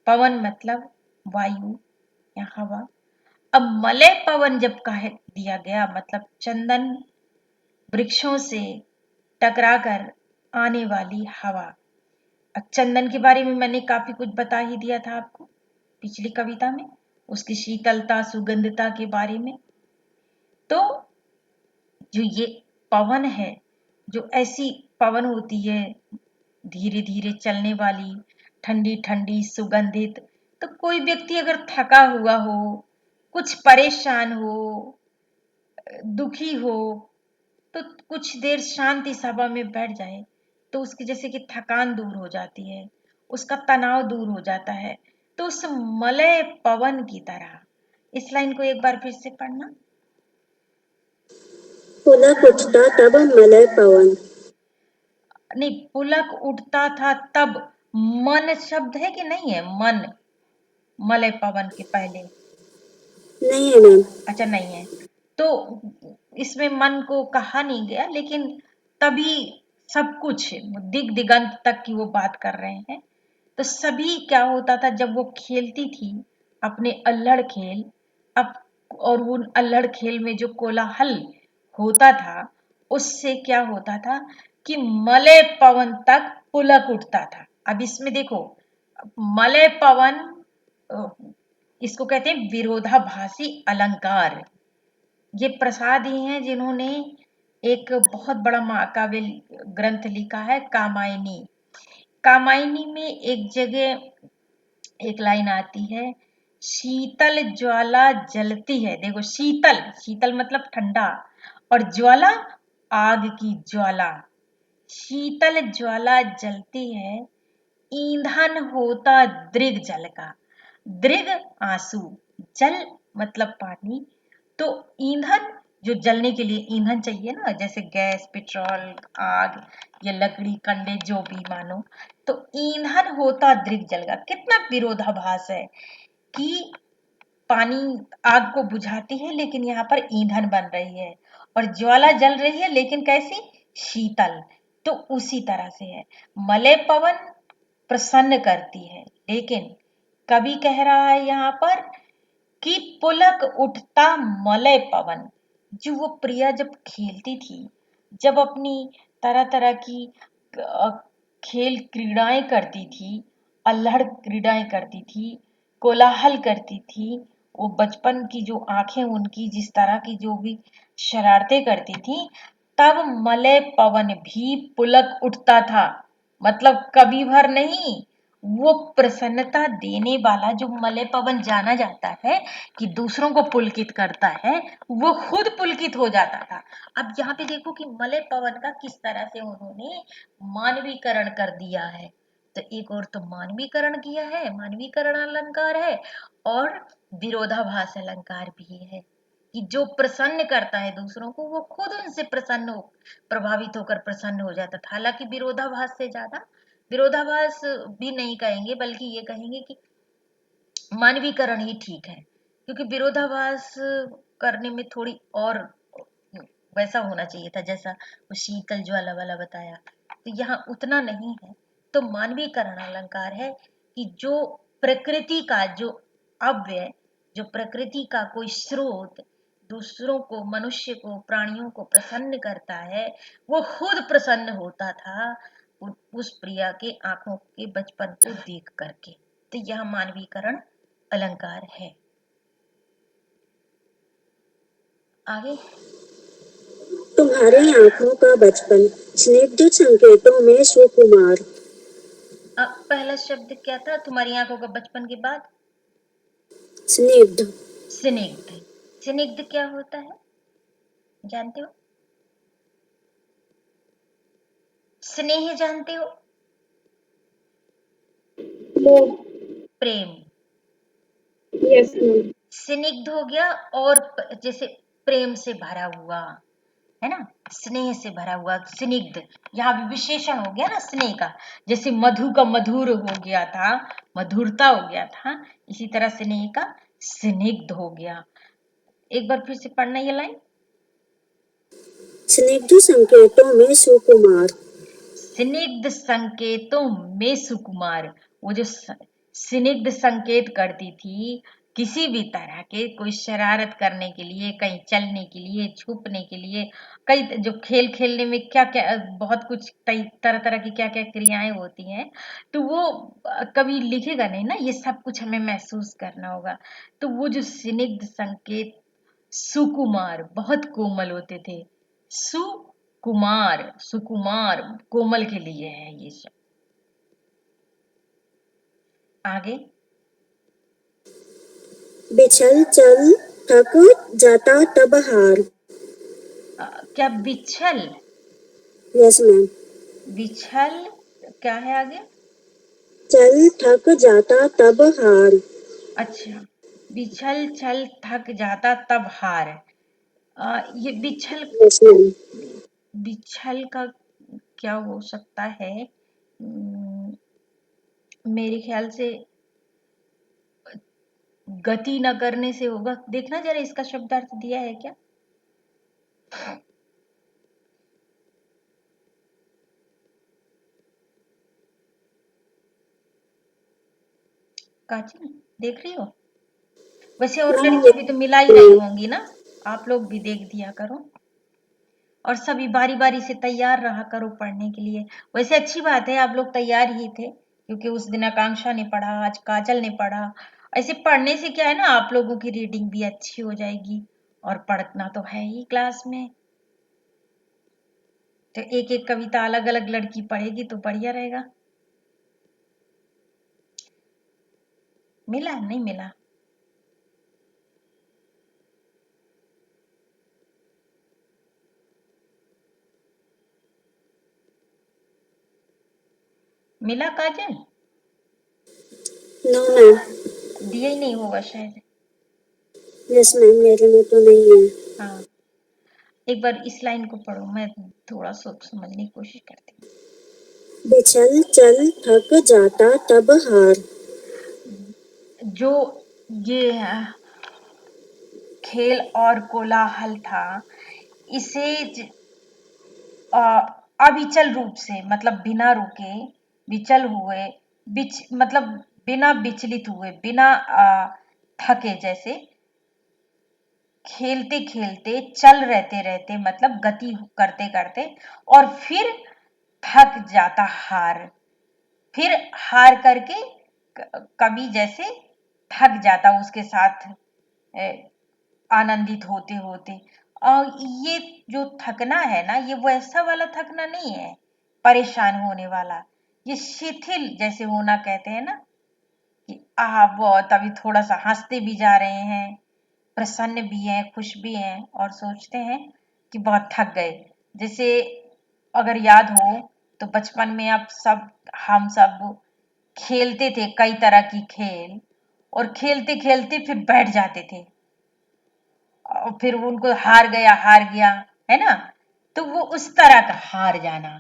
पवन मतलब वायु या हवा। अब मलय पवन जब कह दिया गया, मतलब चंदन वृक्षों से टकराकर आने वाली हवा। अब चंदन के बारे में मैंने काफी कुछ बता ही दिया था आपको पिछली कविता में, उसकी शीतलता, सुगंधता के बारे में। तो जो ये पवन है, जो ऐसी पवन होती है धीरे धीरे चलने वाली, ठंडी ठंडी, सुगंधित, तो कोई व्यक्ति अगर थका हुआ हो, कुछ परेशान हो, दुखी हो, तो कुछ देर शांति सभा में बैठ जाए तो उसकी जैसे कि थकान दूर हो जाती है, उसका तनाव दूर हो जाता है। तो उस मलय पवन की तरह, इस लाइन को एक बार फिर से पढ़ना। पुलक उठता तब मलय पवन। नहीं, पुलक उठता था तब मन शब्द है कि नहीं है? मन, मलय पवन के पहले। नहीं है मैम। अच्छा, नहीं है तो इसमें मन को कहा नहीं गया, लेकिन तभी सब कुछ दिग दिगंत तक की वो बात कर रहे हैं। तो सभी क्या होता था जब वो खेलती थी अपने अल्हड़ खेल, अब और उन अल्हड़ खेल में जो कोलाहल होता था, उससे क्या होता था कि मलय पवन तक पुलक उठता था। अब इसमें देखो, मलय पवन, अ, इसको कहते हैं विरोधाभासी अलंकार। ये प्रसाद ही हैं जिन्होंने एक बहुत बड़ा महाकाव्य ग्रंथ लिखा है, कामायनी। कामायनी में एक जगह एक लाइन आती है, शीतल ज्वाला जलती है। देखो, शीतल, शीतल मतलब ठंडा, और ज्वाला आग की ज्वाला। शीतल ज्वाला जलती है, ईंधन होता दृग जल का। दृग आंसू, जल मतलब पानी, तो ईंधन, जो जलने के लिए ईंधन चाहिए ना, जैसे गैस, पेट्रोल, आग या लकड़ी, कंडे, जो भी मानो, तो ईंधन होता दृग जल का। कितना विरोधाभास है कि पानी आग को बुझाती है, लेकिन यहाँ पर ईंधन बन रही है, और ज्वाला जल रही है, लेकिन कैसी? शीतल। तो उसी तरह से है, मलय पवन प्रसन्न करती है, लेकिन कवि कह रहा है यहाँ पर कि पुलक उठता मलय पवन। जो वो प्रिया जब खेलती थी, जब अपनी तरह तरह की अ, खेल क्रीड़ाएं करती थी, अल्हड़ क्रीड़ाएं करती थी, कोलाहल करती थी, वो बचपन की जो आंखें उनकी जिस तरह की जो भी शरारतें करती थी, तब मलय पवन भी पुलक उठता था। मतलब कभी भर नहीं, वो प्रसन्नता देने वाला जो मलय पवन जाना जाता है कि दूसरों को पुलकित करता है, वो खुद पुलकित हो जाता था। अब यहाँ पे देखो कि मलय पवन का किस तरह से उन्होंने मानवीकरण कर दिया है। तो एक और तो मानवीकरण किया है, मानवीकरण अलंकार है, और विरोधाभास अलंकार भी है कि जो प्रसन्न करता है दूसरों को, वो खुद उनसे प्रसन्न हो, प्रभावित होकर प्रसन्न हो जाता था। हालांकि विरोधाभास से ज्यादा, विरोधाभास भी नहीं कहेंगे, बल्कि ये कहेंगे कि मानवीकरण ही ठीक है, क्योंकि विरोधाभास करने में थोड़ी और वैसा होना चाहिए था, जैसा वो शीतल ज्वाला वाला बताया, तो यहाँ उतना नहीं है। तो मानवीकरण अलंकार है कि जो प्रकृति का जो अव्यय, जो प्रकृति का कोई स्रोत दूसरों को, मनुष्य को, प्राणियों को प्रसन्न करता है, वो खुद प्रसन्न होता था उस प्रिया के आंखों के बचपन को देख करके। तो यह मानवीकरण अलंकार है। आगे, तुम्हारी आंखों का बचपन, स्निग्ध संकेतों में सुकुमार। पहला शब्द क्या था तुम्हारी आंखों का बचपन के बाद? स्निग्ध। स्निग्ध। स्निग्ध क्या होता है, जानते हो? स्नेह जानते हो? मोह। प्रेम। Yes ma'am. स्निग्ध हो गया, और जैसे प्रेम से भरा हुआ, है ना, स्नेह से भरा हुआ स्निग्ध। यहाँ भी विशेषण हो गया ना स्नेह का, जैसे मधु का मधुर हो गया था, मधुरता हो गया था, इसी तरह स्नेह का स्निग्ध हो गया। एक बार फिर से पढ़ना ये लाइन। स्निग्ध संकेतों में सुकुमार। स्निग्ध संकेतों में सुकुमार। वो जो स्निग्ध संकेत करती थी किसी भी तरह के, कोई शरारत करने के लिए, कहीं चलने के लिए, छुपने के लिए, कई जो खेल खेलने में क्या क्या बहुत कुछ तरह तरह की क्या क्या क्रियाएं होती हैं, तो वो कभी लिखेगा नहीं ना, ये सब कुछ हमें महसूस करना होगा। तो वो जो स्निग्ध संकेत, सुकुमार, बहुत कोमल होते थे। सुकुमार, सुकुमार कोमल के लिए है ये शब्द। आगे, बिछल चल थक जाता तब हार। क्या बिछल? Yes ma'am. बिछल क्या है आगे? चल थक जाता तब हार। अच्छा, बिछल चल थक जाता तब हार। ये बिछल, यस मैम। बिछल का क्या हो सकता है? मेरे ख्याल से गति न करने से होगा। देखना जरा इसका शब्दार्थ दिया है क्या? काची देख रही हो? वैसे और लड़कियां भी तो मिला ही रही होंगी ना, आप लोग भी देख दिया करो और सभी बारी बारी से तैयार रहा करो पढ़ने के लिए। वैसे अच्छी बात है, आप लोग तैयार ही थे क्योंकि उस दिन आकांक्षा ने पढ़ा, आज काजल ने पढ़ा। ऐसे पढ़ने से क्या है ना, आप लोगों की रीडिंग भी अच्छी हो जाएगी और पढ़ना तो है ही क्लास में, तो एक एक कविता अलग अलग लड़की पढ़ेगी तो बढ़िया रहेगा। मिला नहीं मिला? मिला काजल? No ma'am. दिया ही नहीं होगा शायद। यस मैम, मेरे में तो नहीं है। हाँ, एक बार इस लाइन को पढ़ो, मैं थोड़ा सोच समझने की कोशिश करती हूँ। बिछल चल थक जाता तब हार। जो ये खेल और कोलाहल था, इसे अविचल रूप से, मतलब बिना रुके, विचल हुए, मतलब बिना विचलित हुए, बिना थके, जैसे खेलते खेलते, चल रहते रहते, मतलब गति करते करते, और फिर थक जाता हार, फिर हार करके कभी जैसे थक जाता उसके साथ आनंदित होते होते। और ये जो थकना है ना, ये वैसा वाला थकना नहीं है परेशान होने वाला, ये शिथिल जैसे होना कहते हैं ना, कि बहुत अभी थोड़ा सा हंसते भी जा रहे हैं, प्रसन्न भी हैं, खुश भी हैं, और सोचते हैं कि बहुत थक गए। जैसे अगर याद हो तो बचपन में हम सब खेलते थे कई तरह की खेल, और खेलते खेलते फिर बैठ जाते थे, और फिर उनको हार गया, है ना, तो वो उस तरह का हार जाना।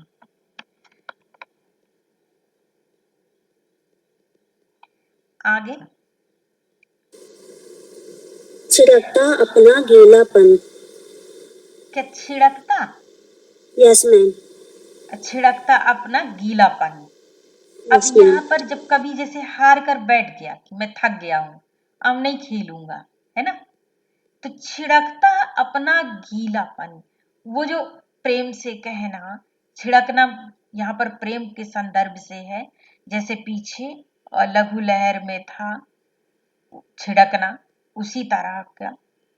आगे छिड़कता अपना गीलापन। क्या छिड़कता? Yes ma'am. छिड़कता अपना गीलापन। अब यस मैम। यहाँ पर जब कभी जैसे हार कर बैठ गया कि मैं थक गया हूं, अब नहीं खेलूंगा, है ना, तो छिड़कता अपना गीलापन, वो जो प्रेम से कहना, छिड़कना यहाँ पर प्रेम के संदर्भ से है। जैसे पीछे लघु लहर में था छिड़कना, उसी तरह का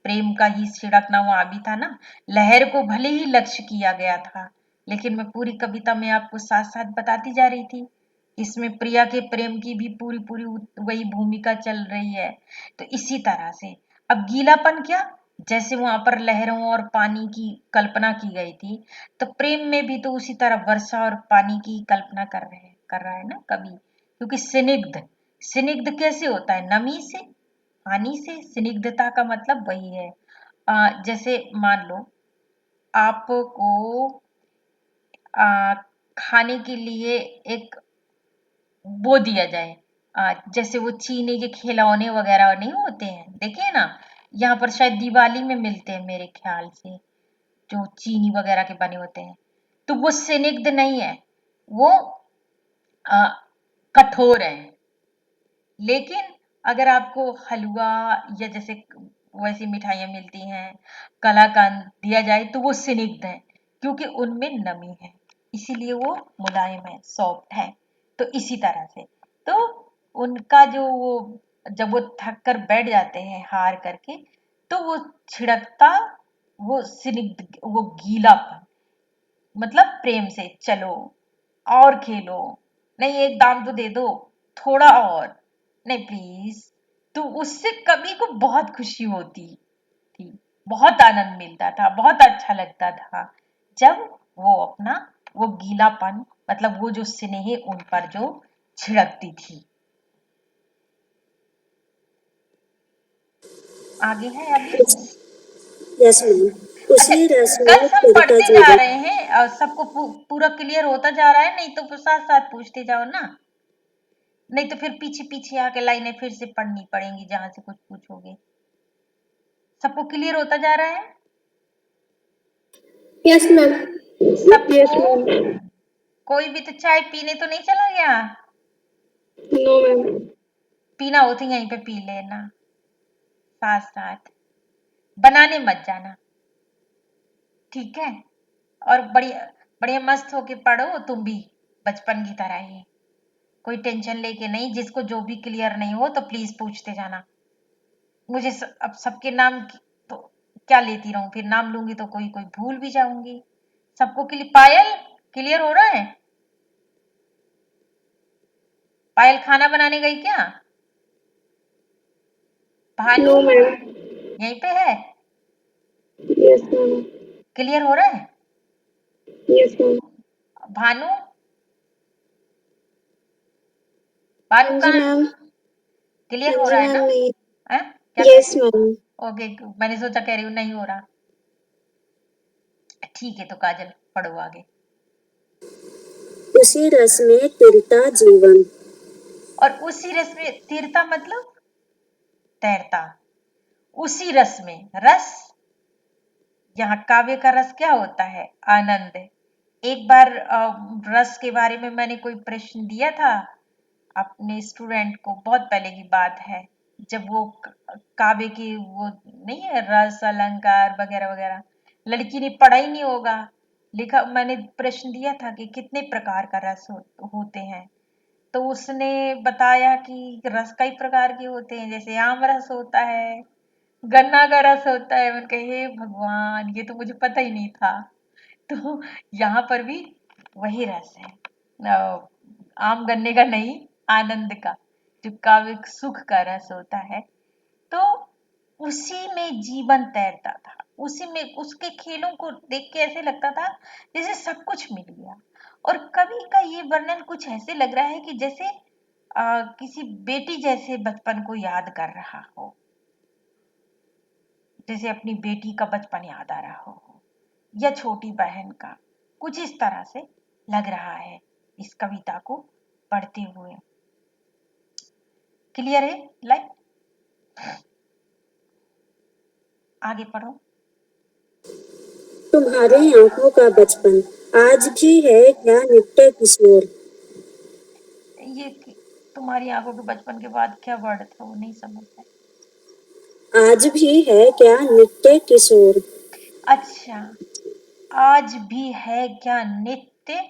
प्रेम का ही छिड़कना वहां भी था ना। लहर को भले ही लक्ष्य किया गया था, लेकिन मैं पूरी कविता में आपको साथ साथ बताती जा रही थी, इसमें प्रिया के प्रेम की भी पूरी पूरी वही भूमिका चल रही है। तो इसी तरह से अब गीलापन क्या, जैसे वहां पर लहरों और पानी की कल्पना की गई थी, तो प्रेम में भी तो उसी तरह वर्षा और पानी की कल्पना कर रहा है ना कवि, क्योंकि स्निग्ध, स्निग्ध कैसे होता है, नमी से, पानी से, स्निग्धता का मतलब वही है। जैसे मान लो आपको खाने के लिए एक वो दिया जाए, जैसे वो चीनी के खिलौने वगैरह नहीं होते हैं, देखे ना, यहाँ पर शायद दिवाली में मिलते हैं मेरे ख्याल से, जो चीनी वगैरह के बने होते हैं, तो वो स्निग्ध नहीं है, वो आ, कठोर है। लेकिन अगर आपको हलवा या जैसे वैसी मिठाइयाँ मिलती हैं, कलाकंद दिया जाए, तो वो स्निग्ध है क्योंकि उनमें नमी है, इसीलिए वो मुलायम है, सॉफ्ट है। तो इसी तरह से तो उनका जो वो जब वो थक कर बैठ जाते हैं हार करके, तो वो छिड़कता, वो स्निग्ध, वो गीलापन, मतलब प्रेम से चलो और खेलो, नहीं एक दाम तो दे दो, थोड़ा और, नहीं प्लीज, तो उससे कवि को बहुत खुशी होती थी, बहुत आनंद मिलता था, बहुत अच्छा लगता था जब वो अपना वो गीलापन, मतलब वो जो स्नेह उन पर जो छिड़कती थी। आगे है अभी? Yes ma'am. अच्छा, उसी रस में कल हम तिलका पढ़ते जा जीवन। रहे हैं और सबको पूरा क्लियर होता जा रहा है, नहीं तो फिर साथ साथ पूछते जाओ ना, नहीं तो फिर पीछे पीछे आके लाइनें फिर से पढ़नी पड़ेंगी जहां से कुछ पूछोगे। सबको क्लियर होता जा रहा है? Yes ma'am. यस सबको? मैम। कोई भी तो चाय पीने तो नहीं चला गया? No ma'am. पीना हो तो यहीं पे पी लेना साथ साथ, बनाने मत जाना, ठीक है? और बढ़िया बढ़िया मस्त होके पढ़ो तुम भी, बचपन की तरह ही, कोई टेंशन लेके नहीं। जिसको जो भी क्लियर नहीं हो तो प्लीज पूछते जाना। मुझे अब सबके नाम तो क्या लेती रहूं, फिर नाम लूंगी तो कोई कोई भूल भी जाऊंगी। सबको पायल क्लियर हो रहा है? पायल खाना बनाने गई क्या? Bhanu no ma'am. यहीं पे है? Yes ma'am. क्लियर हो रहा है? Yes ma'am. भानु, भानु हाँ जी कहाँ है? मैम। क्लियर हाँ हो जी रहा है मैम, ना? नहीं। हैं? क्या कह यस रही मैम। हो? ओके, मैंने सोचा कह रही हूँ नहीं हो रहा। ठीक है, तो काजल पढ़ो आगे। उसी रस में तिलता जीवन। और उसी रस में तीरता मतलब तैरता, उसी रस में, रस यहाँ काव्य का रस क्या होता है? आनंद। एक बार रस के बारे में मैंने कोई प्रश्न दिया था अपने स्टूडेंट को, बहुत पहले की बात है, जब वो काव्य की वो नहीं है रस अलंकार वगैरह वगैरह, लड़की ने पढ़ा ही नहीं होगा, लिखा, मैंने प्रश्न दिया था कि कितने प्रकार का रस होते हैं, तो उसने बताया कि रस कई प्रकार के होते हैं, जैसे आम रस होता है, गन्ना का रस होता है। मैंने कहा हे भगवान, ये तो मुझे पता ही नहीं था। तो यहाँ पर भी वही रस है, आम गन्ने का नहीं, आनंद का, जो काव्य सुख का रस होता है। तो उसी में जीवन तैरता था, उसी में उसके खेलों को देख के ऐसे लगता था जैसे सब कुछ मिल गया। और कवि का ये वर्णन कुछ ऐसे लग रहा है कि जैसे किसी बेटी जैसे बचपन को याद कर रहा हो, जैसे अपनी बेटी का बचपन याद आ रहा हो, या छोटी बहन का, कुछ इस तरह से लग रहा है इस कविता को पढ़ते हुए। क्लियर है लाइन? आगे पढ़ो। तुम्हारी आंखों का बचपन आज भी है क्या नित्य किशोर। ये तुम्हारी आंखों के बचपन के बाद क्या वर्ड था वो नहीं समझ में। आज भी है क्या नित्य किशोर। अच्छा, आज भी है क्या नित्य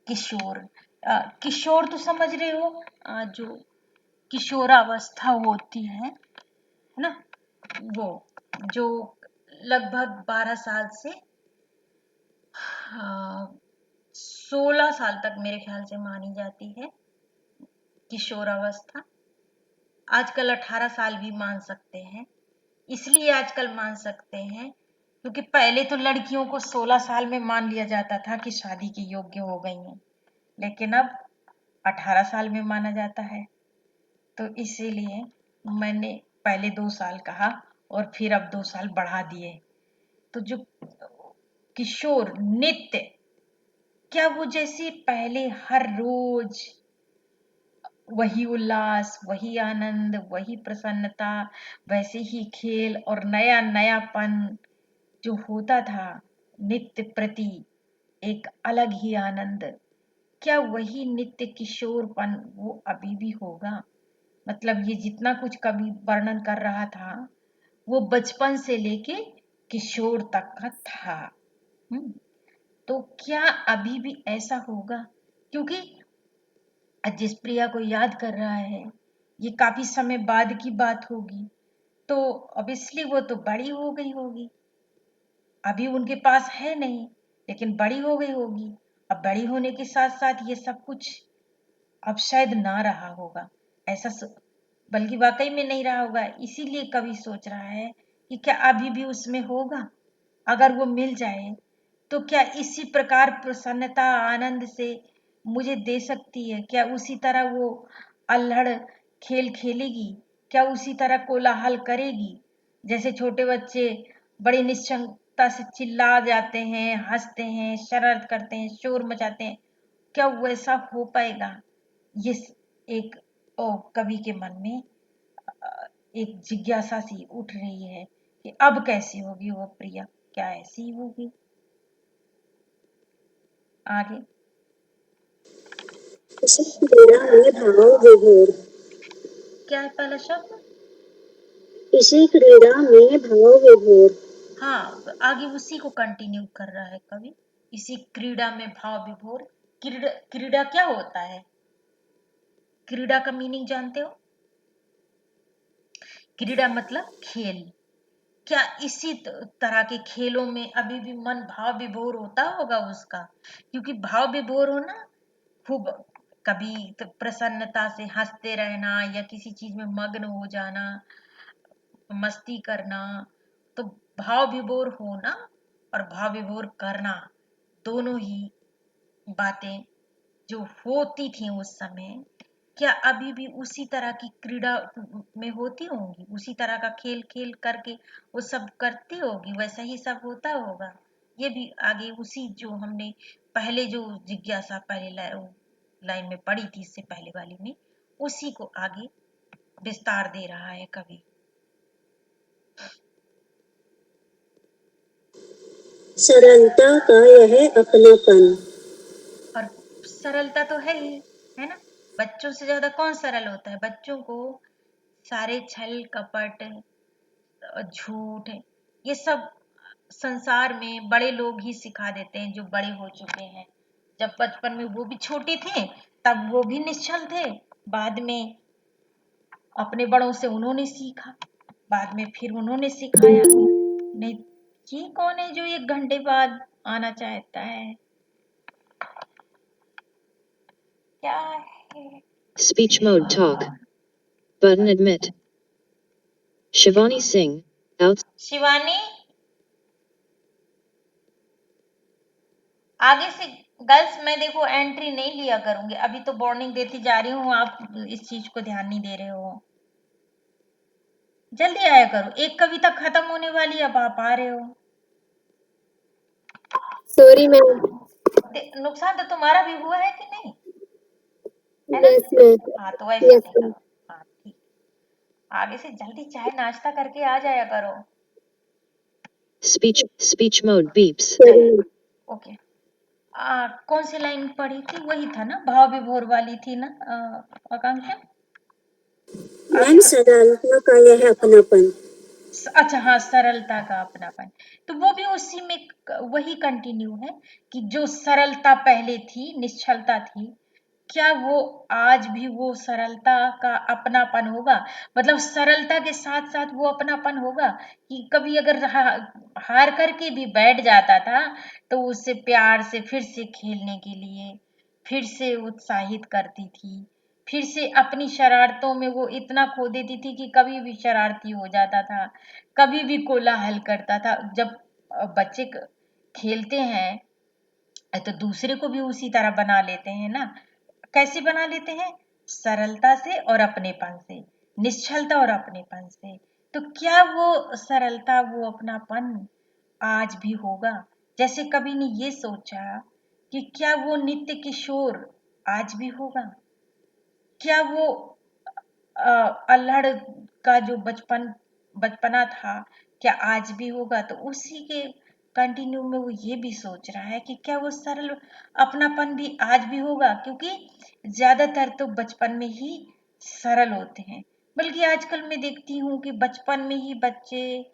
किशोर। किशोर तो समझ रहे हो, जो किशोरावस्था होती है ना, वो जो लगभग 12 साल से 16 साल तक मेरे ख्याल से मानी जाती है किशोरावस्था। आजकल 18 साल भी मान सकते हैं, इसलिए आजकल मान सकते हैं क्योंकि पहले तो लड़कियों को 16 साल में मान लिया जाता था कि शादी के योग्य हो गई हैं, लेकिन अब 18 साल में माना जाता है। तो इसीलिए मैंने पहले 2 साल कहा और फिर अब 2 साल बढ़ा दिए। तो जो किशोर नित्य, क्या वो जैसे पहले हर रोज वही उल्लास, वही आनंद, वही प्रसन्नता, वैसे ही खेल और नया नयापन जो होता था नित्य प्रति, एक अलग ही आनंद, क्या वही नित्य किशोरपन वो अभी भी होगा? मतलब ये जितना कुछ कवि वर्णन कर रहा था वो बचपन से लेके किशोर तक का था। हम्म, तो क्या अभी भी ऐसा होगा? क्योंकि जिस प्रिया को याद कर रहा है ये काफी समय बाद की बात होगी, तो ऑब्वियसली वो तो बड़ी हो गई होगी, अभी उनके पास है नहीं, लेकिन बड़ी हो गई होगी। अब बड़ी होने के साथ साथ ये सब कुछ अब शायद ना रहा होगा, ऐसा बल्कि वाकई में नहीं रहा होगा। इसीलिए कवि सोच रहा है कि क्या अभी भी उसमें होगा, अगर वो मिल जाए तो क्या इसी प्रकार प्रसन्नता आनंद से मुझे दे सकती है? क्या उसी तरह वो अल्हड़ खेल खेलेगी? क्या उसी तरह कोलाहल करेगी जैसे छोटे बच्चे बड़े निश्चंक उत्सुकता से चिल्ला जाते हैं, हंसते हैं, शरारत करते हैं, शोर मचाते हैं, क्या वैसा हो पाएगा? ये एक कवि के मन में एक जिज्ञासा सी उठ रही है कि अब कैसी होगी वो प्रिया, क्या ऐसी ही होगी? आगे इसी क्रीड़ा में भाव विभोर क्या है पहला शब्द? इसी क्रीड़ा में भाव विभोर हाँ, आगे उसी को कंटिन्यू कर रहा है कवि। इसी क्रीड़ा में भाव विभोर। क्रीड़ा क्रीड़ा क्या होता है? क्रीड़ा का मीनिंग जानते हो? क्रीड़ा मतलब खेल। क्या इसी तरह के खेलों में अभी भी मन भाव विभोर होता होगा उसका? क्योंकि भाव विभोर होना, खूब कभी तो प्रसन्नता से हंसते रहना या किसी चीज में मग्न हो जाना, मस्ती करना, तो भाव विभोर होना और भाव विभोर करना दोनों ही बातें जो होती थी उस समय, क्या अभी भी उसी तरह की क्रीड़ा में होती होंगी? उसी तरह का खेल खेल करके वो सब करती होगी, वैसा ही सब होता होगा? ये भी आगे उसी जो हमने पहले जो जिज्ञासा पहले लाइन में पढ़ी थी, इससे पहले वाली में, उसी को आगे विस्तार दे रहा है कवि। सरलता का यह अपनापन और सरलता तो है ही, है ना? बच्चों से ज्यादा कौन सरल होता है? बच्चों को सारे छल कपट झूठ ये सब संसार में बड़े लोग ही सिखा देते हैं, जो बड़े हो चुके हैं। जब बचपन में वो भी छोटे थे तब वो भी निश्चल थे, बाद में अपने बड़ों से उन्होंने सीखा, बाद में फिर उन्होंने सिखाया। नहीं, ये कौन है जो 1 घंटे बाद आना चाहता है? क्या है? Speech mode talk. Button admit. Shivani Singh. Out. Shivani, आगे से गर्ल्स मैं देखो एंट्री नहीं लिया करूंगी, अभी तो वार्निंग देती जा रही हूँ, आप इस चीज को ध्यान नहीं दे रहे हो। जल्दी आया करो, एक कविता खत्म होने वाली, अब आप आ रहे हो। सॉरी मैम नुकसान तो तुम्हारा भी हुआ है कि नहीं, है ना? यस मैम हाँ, तो ऐसा यस नहीं मैम करो। हाँ ठीक, आगे से जल्दी चाय नाश्ता करके आ जाया करो। Speech mode beeps. Sorry okay. कौन सी लाइन पढ़ी थी? वही था ना, भाव विभोर वाली थी ना आकांक्षा? मैम सरलता का यह अपनापन अच्छा हाँ, सरलता का अपनापन, तो वो भी उसी में वही कंटिन्यू है कि जो सरलता पहले थी, निश्चलता थी, क्या वो आज भी वो सरलता का अपनापन होगा? मतलब सरलता के साथ साथ वो अपनापन होगा कि कभी अगर हार करके भी बैठ जाता था तो उससे प्यार से फिर से खेलने के लिए फिर से उत्साहित करती थी, फिर से अपनी शरारतों में वो इतना खो देती थी कि कभी भी शरारती हो जाता था, कभी भी कोलाहल करता था। जब बच्चे खेलते हैं तो दूसरे को भी उसी तरह बना लेते हैं ना। कैसे बना लेते हैं? सरलता से और अपनेपन से, निश्चलता और अपनेपन से। तो क्या वो सरलता, वो अपनापन आज भी होगा? जैसे कवि ने ये सोचा कि क्या वो नित्य किशोर आज भी होगा? क्या वो अल्हड़ का जो बचपना था, क्या आज भी होगा? तो उसी के कंटिन्यू में वो ये भी सोच रहा है कि क्या वो सरल अपनापन भी आज भी होगा, क्योंकि ज्यादातर तो बचपन में ही सरल होते हैं। बल्कि आजकल मैं देखती हूँ कि बचपन में ही बच्चे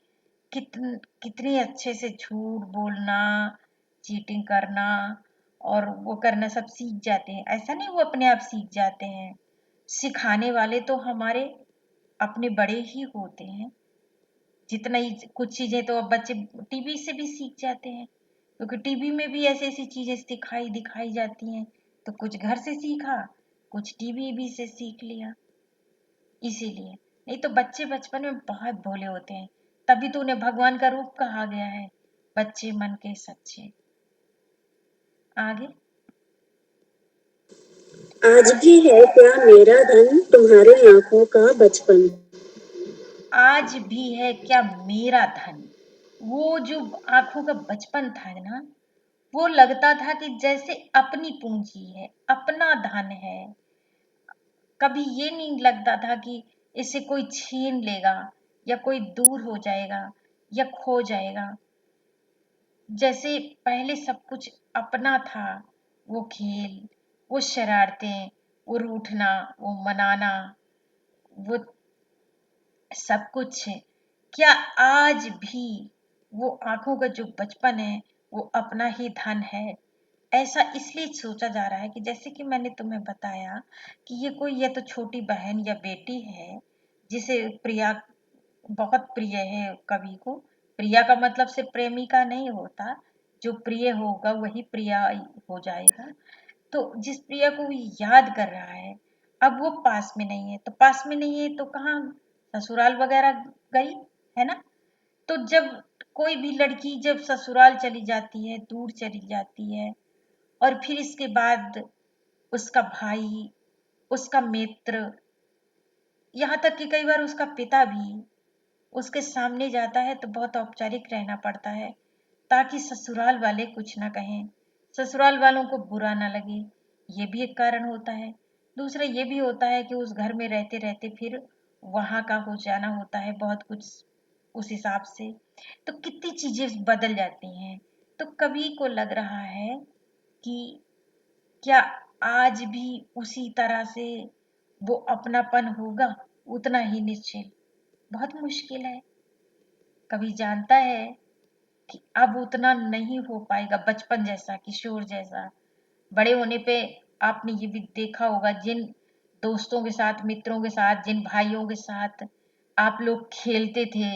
कितने अच्छे से झूठ बोलना, चीटिंग करना और वो करना सब सीख जाते हैं। ऐसा नहीं वो अपने आप सीख जाते हैं, सिखाने वाले तो हमारे अपने बड़े ही होते हैं। जितना ही कुछ चीजें तो अब बच्चे टीवी से भी सीख जाते हैं, क्योंकि टीवी में भी ऐसी ऐसी चीजें दिखाई जाती हैं, तो कुछ घर से सीखा, कुछ टीवी भी से सीख लिया। इसीलिए नहीं तो बच्चे बचपन में बहुत भोले होते हैं, तभी तो उन्हें भगवान का रूप कहा गया है, बच्चे मन के सच्चे। आगे आज भी है क्या मेरा धन तुम्हारी आंखों का बचपन आज भी है क्या मेरा धन, वो जो आंखों का बचपन था ना, वो लगता था कि जैसे अपनी पूंजी है, अपना धन है। कभी ये नहीं लगता था कि इसे कोई छीन लेगा या कोई दूर हो जाएगा या खो जाएगा। जैसे पहले सब कुछ अपना था, वो खेल, वो शरारतें, वो रूठना, वो मनाना, वो सब कुछ है। क्या आज भी वो आंखों का जो बचपन है वो अपना ही धन है? ऐसा इसलिए सोचा जा रहा है कि जैसे कि मैंने तुम्हें बताया कि ये कोई या तो छोटी बहन या बेटी है जिसे प्रिया बहुत प्रिय है कवि को। प्रिया का मतलब सिर्फ प्रेमिका नहीं होता, जो प्रिय होगा वही प्रिया हो जाएगा। तो जिस प्रिया को वो याद कर रहा है, अब वो पास में नहीं है, तो पास में नहीं है तो कहाँ, ससुराल वगैरह गई, है ना। तो जब कोई भी लड़की जब ससुराल चली जाती है, दूर चली जाती है, और फिर इसके बाद उसका भाई, उसका मित्र, यहाँ तक कि कई बार उसका पिता भी उसके सामने जाता है तो बहुत औपचारिक रहना पड़ता है ताकि ससुराल वाले कुछ ना कहें, ससुराल वालों को बुरा ना लगे। ये भी एक कारण होता है। दूसरा ये भी होता है कि उस घर में रहते रहते फिर वहाँ का हो जाना होता है बहुत कुछ उस हिसाब से। तो कितनी चीजें बदल जाती हैं। तो कवि को लग रहा है कि क्या आज भी उसी तरह से वो अपनापन होगा, उतना ही निश्चित? बहुत मुश्किल है। कवि जानता है कि अब उतना नहीं हो पाएगा बचपन जैसा, किशोर जैसा। बड़े होने पे आपने ये भी देखा होगा, जिन दोस्तों के साथ, मित्रों के साथ, जिन भाइयों के साथ आप लोग खेलते थे,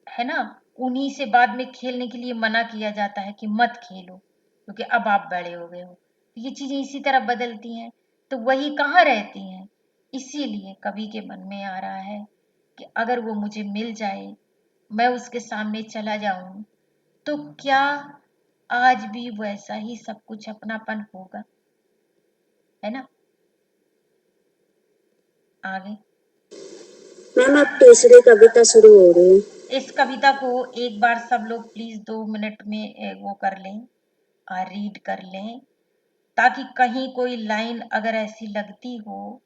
है ना, उन्हीं से बाद में खेलने के लिए मना किया जाता है कि मत खेलो क्योंकि अब आप बड़े हो गए हो। तो ये चीजें इसी तरह बदलती हैं, तो वही कहाँ रहती हैं। इसीलिए कवि के मन में आ रहा है कि अगर वो मुझे मिल जाए, मैं उसके सामने चला जाऊं, तो क्या आज भी वैसा ही सब कुछ अपनापन होगा, है ना। आगे मैम अब तीसरी कविता शुरू हो रही है। इस कविता को एक बार सब लोग प्लीज 2 मिनट में वो कर लें, रीड कर लें, ताकि कहीं कोई लाइन अगर ऐसी लगती हो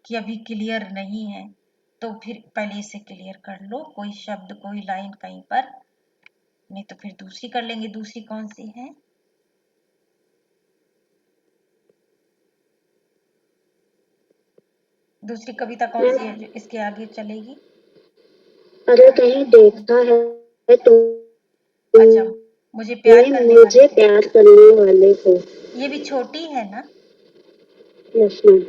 कि अभी क्लियर नहीं है तो फिर पहले इसे क्लियर कर लो, कोई शब्द कोई लाइन कहीं पर, नहीं तो फिर दूसरी कर लेंगे। दूसरी कौन सी है? दूसरी कविता कौन सी है मैम जो इसके आगे चलेगी? अरे कहीं देखा है अच्छा, मुझे प्यार तुमने करने वाले मुझे को। प्यार करने वाले को। ये भी छोटी है ना? Yes ma'am.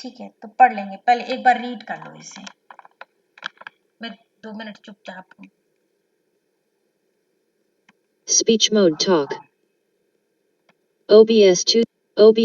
ठीक है, तो पढ़ लेंगे, पहले एक बार रीड कर लो इसे। मैं 2 मिनट चुपचाप हूँ। Speech mode talk. OBS 2. OBS